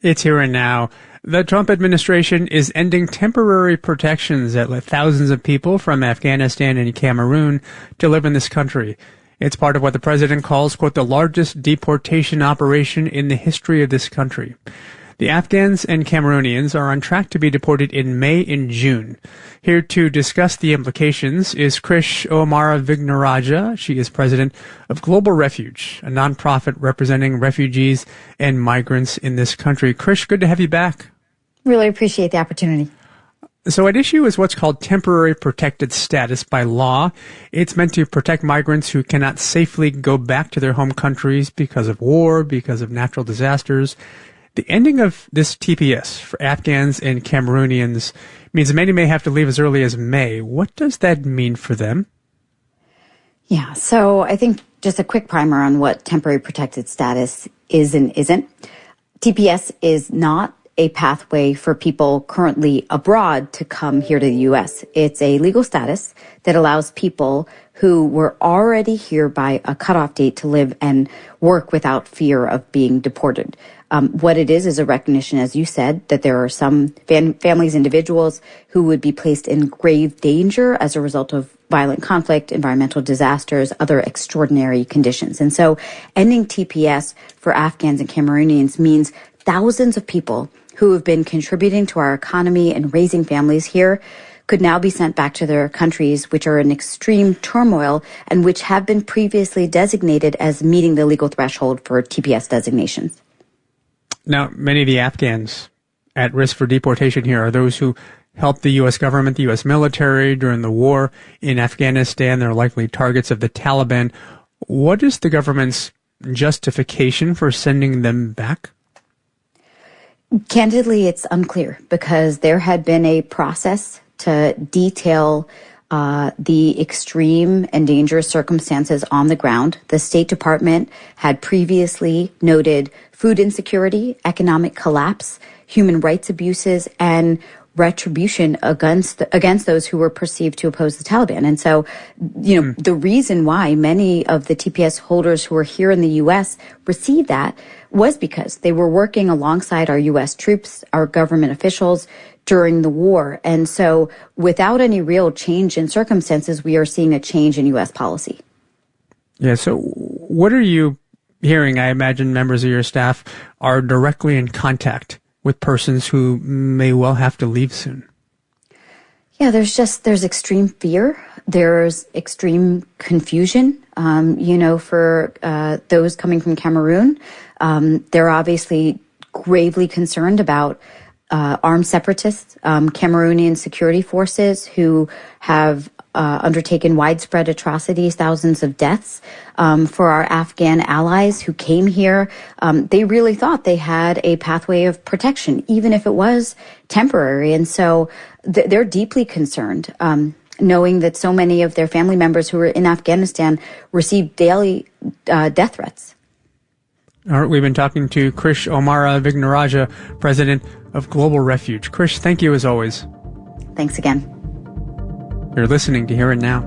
It's here and now. The Trump administration is ending temporary protections that let thousands of people from Afghanistan and Cameroon to live in this country. It's part of what the president calls, quote, the largest deportation operation in the history of this country. The Afghans and Cameroonians are on track to be deported in May and June. Here to discuss the implications is Krish O'Mara Vignarajah. She is president of Global Refuge, a nonprofit representing refugees and migrants in this country. Krish, good to have you back. Really appreciate the opportunity. So at issue is what's called temporary protected status by law. It's meant to protect migrants who cannot safely go back to their home countries because of war, because of natural disasters. The ending of this TPS for Afghans and Cameroonians means many may have to leave as early as May. What does that mean for them? Yeah, so I think just a quick primer on what temporary protected status is and isn't. TPS is not a pathway for people currently abroad to come here to the U.S. It's a legal status that allows people who were already here by a cutoff date to live and work without fear of being deported. What it is a recognition, as you said, that there are some families, individuals who would be placed in grave danger as a result of violent conflict, environmental disasters, other extraordinary conditions. And so ending TPS for Afghans and Cameroonians means thousands of people who have been contributing to our economy and raising families here could now be sent back to their countries, which are in extreme turmoil and which have been previously designated as meeting the legal threshold for TPS designations. Now, many of the Afghans at risk for deportation here are those who helped the U.S. government, the U.S. military during the war in Afghanistan. They're likely targets of the Taliban. What is the government's justification for sending them back? Candidly, it's unclear because there had been a process to detail the extreme and dangerous circumstances on the ground. The State Department had previously noted food insecurity, economic collapse, human rights abuses, and retribution against those who were perceived to oppose the Taliban. And so, the reason why many of the TPS holders who are here in the U.S. received that was because they were working alongside our U.S. troops, our government officials during the war. And so without any real change in circumstances, we are seeing a change in U.S. policy. Yeah, so what are you hearing? I imagine members of your staff are directly in contact with persons who may well have to leave soon. Yeah, there's extreme fear. There's extreme confusion, for those coming from Cameroon. They're obviously gravely concerned about armed separatists, Cameroonian security forces who have undertaken widespread atrocities, thousands of deaths. For our Afghan allies who came here, they really thought they had a pathway of protection, even if it was temporary. And so they're deeply concerned, knowing that so many of their family members who were in Afghanistan received daily death threats. All right, we've been talking to Krish O'Mara Vignarajah, president of Global Refuge. Krish, thank you as always. Thanks again. You're listening to Here and Now.